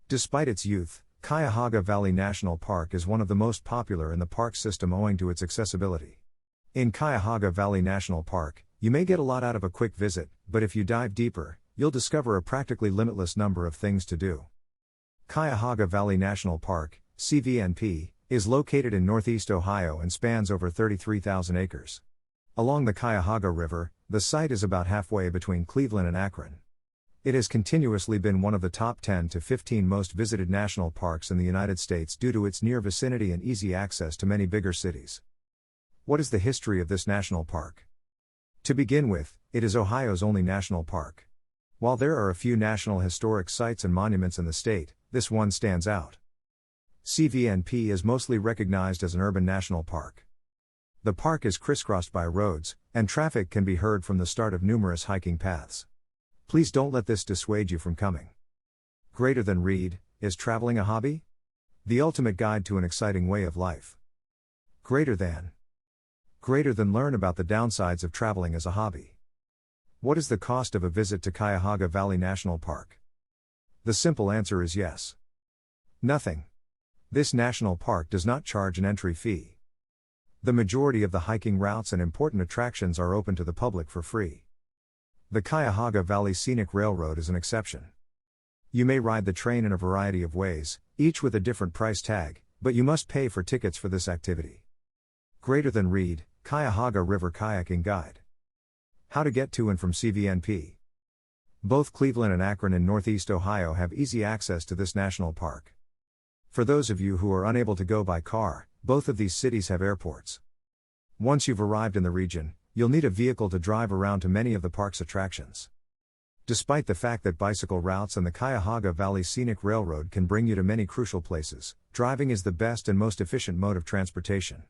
Despite its youth, Cuyahoga Valley National Park is one of the most popular in the park system owing to its accessibility. In Cuyahoga Valley National Park, you may get a lot out of a quick visit, but if you dive deeper, you'll discover a practically limitless number of things to do. Cuyahoga Valley National Park, CVNP, is located in northeast Ohio and spans over 33,000 acres. Along the Cuyahoga River, the site is about halfway between Cleveland and Akron. It has continuously been one of the top 10 to 15 most visited national parks in the United States due to its near vicinity and easy access to many bigger cities. What is the history of this national park? To begin with, it is Ohio's only national park. While there are a few national historic sites and monuments in the state, this one stands out. CVNP is mostly recognized as an urban national park. The park is crisscrossed by roads, and traffic can be heard from the start of numerous hiking paths. Please don't let this dissuade you from coming. Greater than read, is traveling a hobby? The ultimate guide to an exciting way of life. Greater than learn about the downsides of traveling as a hobby. What is the cost of a visit to Cuyahoga Valley National Park? The simple answer is yes. Nothing. This national park does not charge an entry fee. The majority of the hiking routes and important attractions are open to the public for free. The Cuyahoga Valley Scenic Railroad is an exception. You may ride the train in a variety of ways, each with a different price tag, but you must pay for tickets for this activity. Greater than read, Cuyahoga River Kayaking Guide. How to get to and from CVNP. Both Cleveland and Akron in northeast Ohio have easy access to this national park. For those of you who are unable to go by car, both of these cities have airports. Once you've arrived in the region, you'll need a vehicle to drive around to many of the park's attractions. Despite the fact that bicycle routes and the Cuyahoga Valley Scenic Railroad can bring you to many crucial places, driving is the best and most efficient mode of transportation.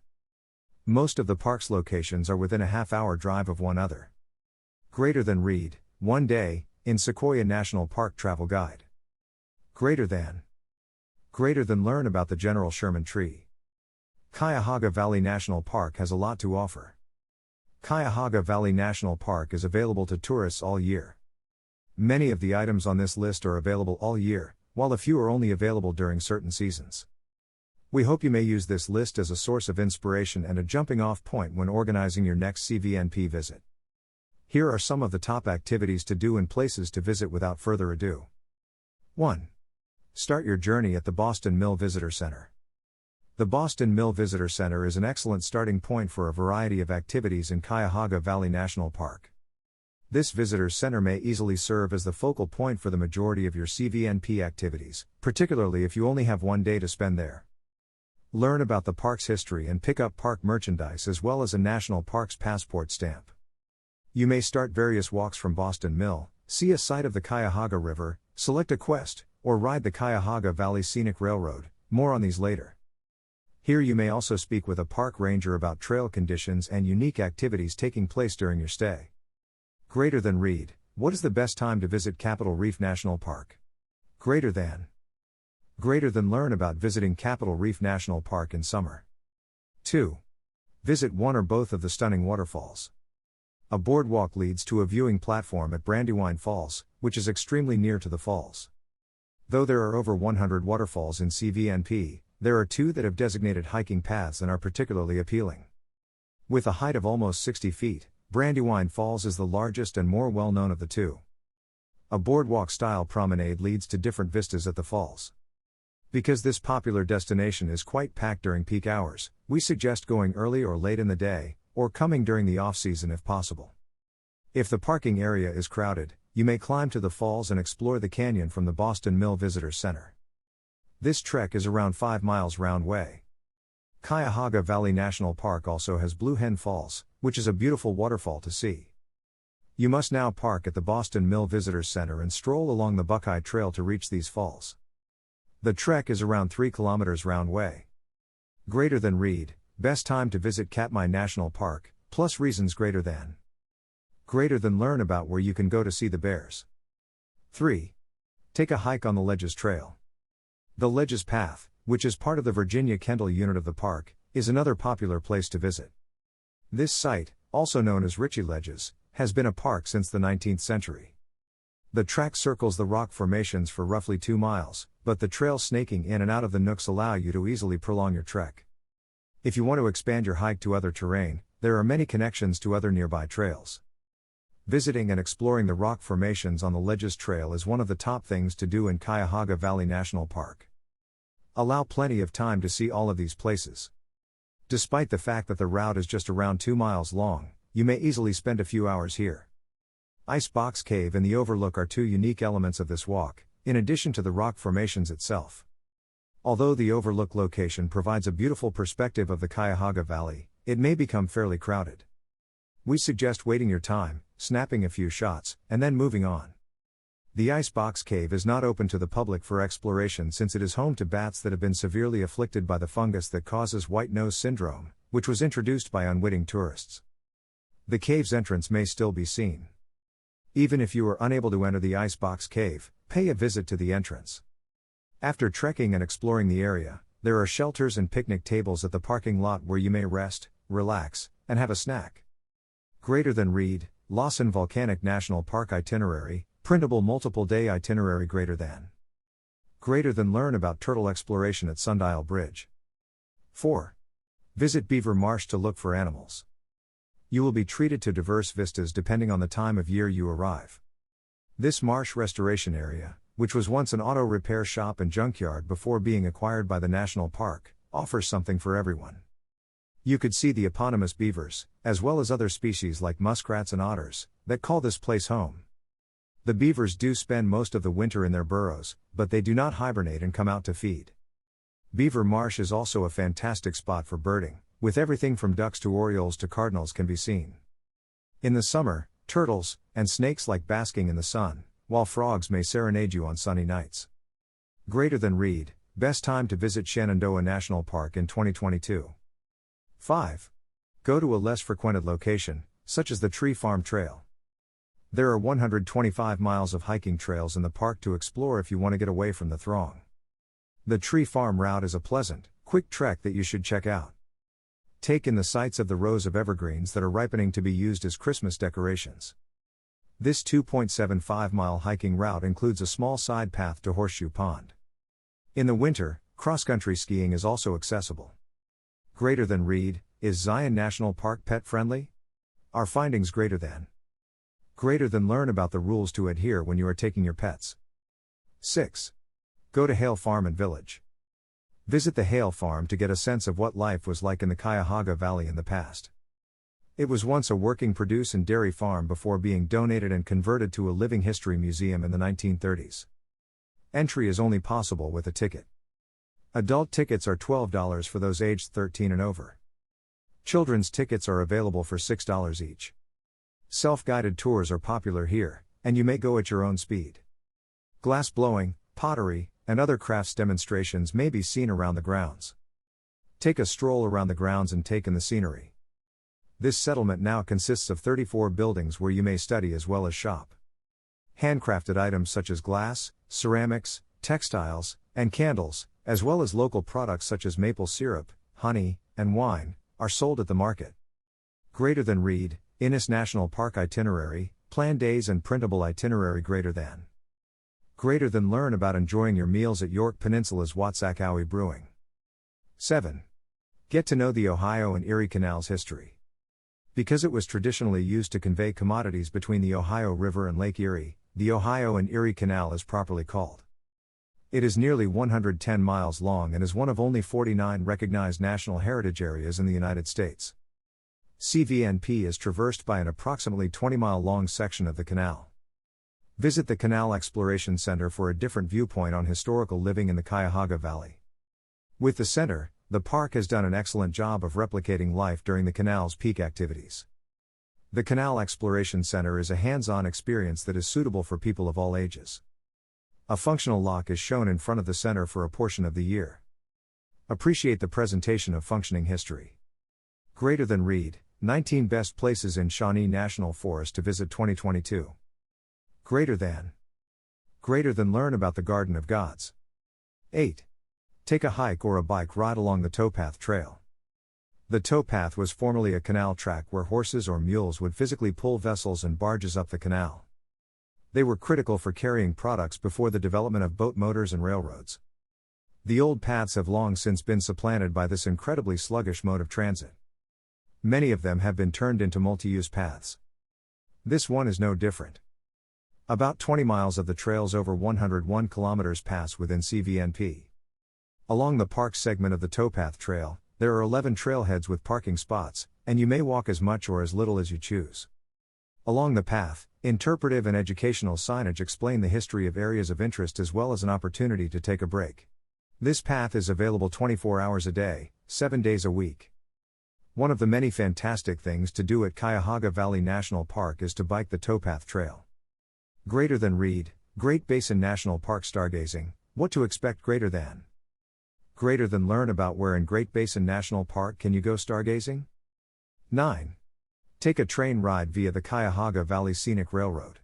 Most of the park's locations are within a half-hour drive of one another. Greater than read, one day, in Sequoia National Park Travel Guide. Greater than learn about the General Sherman Tree. Cuyahoga Valley National Park has a lot to offer. Cuyahoga Valley National Park is available to tourists all year. Many of the items on this list are available all year, while a few are only available during certain seasons. We hope you may use this list as a source of inspiration and a jumping-off point when organizing your next CVNP visit. Here are some of the top activities to do and places to visit without further ado. 1. Start your journey at the Boston Mill Visitor Center. The Boston Mill Visitor Center is an excellent starting point for a variety of activities in Cuyahoga Valley National Park. This visitor center may easily serve as the focal point for the majority of your CVNP activities, particularly if you only have one day to spend there. Learn about the park's history and pick up park merchandise as well as a National Parks Passport stamp. You may start various walks from Boston Mill, see a site of the Cuyahoga River, select a quest, or ride the Cuyahoga Valley Scenic Railroad. More on these later. Here you may also speak with a park ranger about trail conditions and unique activities taking place during your stay. Greater than read, what is the best time to visit Capitol Reef National Park? Greater than learn about visiting Capitol Reef National Park in summer. 2. Visit one or both of the stunning waterfalls. A boardwalk leads to a viewing platform at Brandywine Falls, which is extremely near to the falls. Though there are over 100 waterfalls in CVNP, there are two that have designated hiking paths and are particularly appealing. With a height of almost 60 feet, Brandywine Falls is the largest and more well-known of the two. A boardwalk-style promenade leads to different vistas at the falls. Because this popular destination is quite packed during peak hours, we suggest going early or late in the day, or coming during the off-season if possible. If the parking area is crowded, you may climb to the falls and explore the canyon from the Boston Mill Visitor Center. This trek is around 5 miles round way. Cuyahoga Valley National Park also has Blue Hen Falls, which is a beautiful waterfall to see. You must now park at the Boston Mill Visitor Center and stroll along the Buckeye Trail to reach these falls. The trek is around 3 kilometers round way. Greater than read, best time to visit Katmai National Park, plus reasons greater than learn about where you can go to see the bears. 3. Take a hike on the Ledges Trail. The Ledges Path, which is part of the Virginia Kendall unit of the park, is another popular place to visit. This site, also known as Ritchie Ledges, has been a park since the 19th century. The track circles the rock formations for roughly 2 miles, but the trails snaking in and out of the nooks allow you to easily prolong your trek. If you want to expand your hike to other terrain, there are many connections to other nearby trails. Visiting and exploring the rock formations on the Ledges Trail is one of the top things to do in Cuyahoga Valley National Park. Allow plenty of time to see all of these places. Despite the fact that the route is just around 2 miles long, you may easily spend a few hours here. Icebox Cave and the Overlook are two unique elements of this walk, in addition to the rock formations itself. Although the Overlook location provides a beautiful perspective of the Cuyahoga Valley, it may become fairly crowded. We suggest waiting your time, snapping a few shots, and then moving on. The Icebox Cave is not open to the public for exploration since it is home to bats that have been severely afflicted by the fungus that causes white nose syndrome, which was introduced by unwitting tourists. The cave's entrance may still be seen. Even if you are unable to enter the Icebox Cave, pay a visit to the entrance. After trekking and exploring the area, there are shelters and picnic tables at the parking lot where you may rest, relax, and have a snack. Greater than Reed, Lawson Volcanic National Park Itinerary, printable multiple day itinerary. Greater than learn about turtle exploration at Sundial Bridge. 4. Visit Beaver Marsh to look for animals. You will be treated to diverse vistas depending on the time of year you arrive. This marsh restoration area, which was once an auto repair shop and junkyard before being acquired by the national park, offers something for everyone. You could see the eponymous beavers, as well as other species like muskrats and otters, that call this place home. The beavers do spend most of the winter in their burrows, but they do not hibernate and come out to feed. Beaver Marsh is also a fantastic spot for birding, with everything from ducks to orioles to cardinals can be seen. In the summer, turtles and snakes like basking in the sun, while frogs may serenade you on sunny nights. Greater than Reed, best time to visit Shenandoah National Park in 2022. 5. Go to a less frequented location, such as the Tree Farm Trail. There are 125 miles of hiking trails in the park to explore if you want to get away from the throng. The Tree Farm route is a pleasant, quick trek that you should check out. Take in the sights of the rows of evergreens that are ripening to be used as Christmas decorations. This 2.75-mile hiking route includes a small side path to Horseshoe Pond. In the winter, cross-country skiing is also accessible. Greater than Reed, is Zion National Park pet-friendly? Our findings greater than learn about the rules to adhere when you are taking your pets. 6. Go to Hale Farm and Village. Visit the Hale Farm to get a sense of what life was like in the Cuyahoga Valley in the past. It was once a working produce and dairy farm before being donated and converted to a living history museum in the 1930s. Entry is only possible with a ticket. Adult tickets are $12 for those aged 13 and over. Children's tickets are available for $6 each. Self-guided tours are popular here, and you may go at your own speed. Glass blowing, pottery, and other crafts demonstrations may be seen around the grounds. Take a stroll around the grounds and take in the scenery. This settlement now consists of 34 buildings where you may study as well as shop. Handcrafted items such as glass, ceramics, textiles, and candles, as well as local products such as maple syrup, honey, and wine, are sold at the market. Greater than Reed, Innis National Park Itinerary, plan days and printable itinerary. Greater than learn about enjoying your meals at York Peninsula's Watsakawi Brewing. 7. Get to know the Ohio and Erie Canal's history. Because it was traditionally used to convey commodities between the Ohio River and Lake Erie, the Ohio and Erie Canal is properly called. It is nearly 110 miles long and is one of only 49 recognized national heritage areas in the United States. CVNP is traversed by an approximately 20-mile-long section of the canal. Visit the Canal Exploration Center for a different viewpoint on historical living in the Cuyahoga Valley. With the center, the park has done an excellent job of replicating life during the canal's peak activities. The Canal Exploration Center is a hands-on experience that is suitable for people of all ages. A functional lock is shown in front of the center for a portion of the year. Appreciate the presentation of functioning history. Greater than Reed, 19 best places in Shawnee National Forest to visit 2022. Greater than learn about the Garden of Gods. 8. Take a hike or a bike ride along the towpath trail. The towpath was formerly a canal track where horses or mules would physically pull vessels and barges up the canal. They were critical for carrying products before the development of boat motors and railroads. The old paths have long since been supplanted by this incredibly sluggish mode of transit. Many of them have been turned into multi-use paths. This one is no different. About 20 miles of the trail's over 101 kilometers pass within CVNP. Along the park segment of the towpath trail, there are 11 trailheads with parking spots, and you may walk as much or as little as you choose. Along the path, interpretive and educational signage explain the history of areas of interest as well as an opportunity to take a break. This path is available 24 hours a day, 7 days a week. One of the many fantastic things to do at Cuyahoga Valley National Park is to bike the towpath trail. Greater than read, Great Basin National Park stargazing, what to expect greater than. Greater than learn about where in Great Basin National Park can you go stargazing? 9. Take a train ride via the Cuyahoga Valley Scenic Railroad.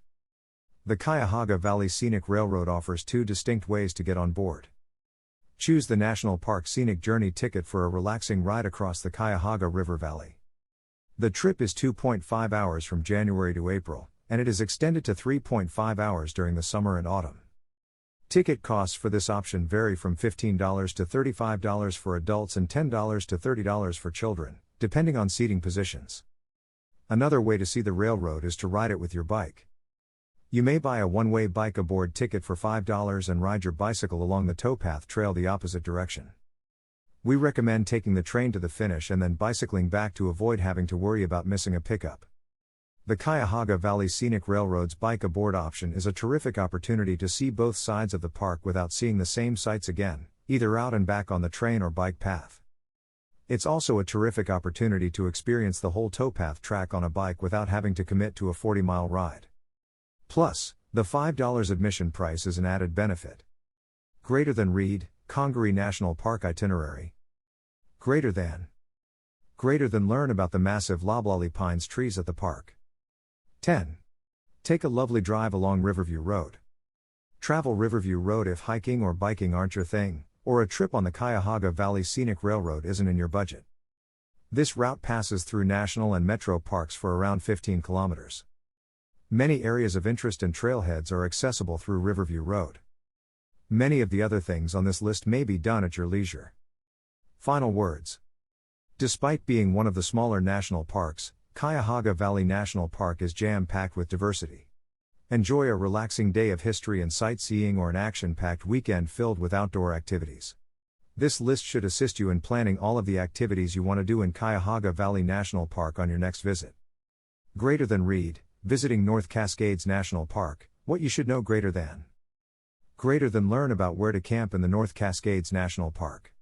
The Cuyahoga Valley Scenic Railroad offers 2 distinct ways to get on board. Choose the National Park Scenic Journey ticket for a relaxing ride across the Cuyahoga River Valley. The trip is 2.5 hours from January to April, and it is extended to 3.5 hours during the summer and autumn. Ticket costs for this option vary from $15 to $35 for adults and $10 to $30 for children, depending on seating positions. Another way to see the railroad is to ride it with your bike. You may buy a one-way bike aboard ticket for $5 and ride your bicycle along the towpath trail the opposite direction. We recommend taking the train to the finish and then bicycling back to avoid having to worry about missing a pickup. The Cuyahoga Valley Scenic Railroad's bike aboard option is a terrific opportunity to see both sides of the park without seeing the same sights again, either out and back on the train or bike path. It's also a terrific opportunity to experience the whole towpath track on a bike without having to commit to a 40-mile ride. Plus, the $5 admission price is an added benefit. Greater than read, Congaree National Park itinerary. Greater than learn about the massive loblolly pines trees at the park. 10. Take a lovely drive along Riverview Road. Travel Riverview Road if hiking or biking aren't your thing, or a trip on the Cuyahoga Valley Scenic Railroad isn't in your budget. This route passes through national and metro parks for around 15 kilometers. Many areas of interest and trailheads are accessible through Riverview Road. Many of the other things on this list may be done at your leisure. Final words. Despite being one of the smaller national parks, Cuyahoga Valley National Park is jam-packed with diversity. Enjoy a relaxing day of history and sightseeing or an action-packed weekend filled with outdoor activities. This list should assist you in planning all of the activities you want to do in Cuyahoga Valley National Park on your next visit. Greater than read, visiting North Cascades National Park, what you should know greater than. Greater than learn about where to camp in the North Cascades National Park.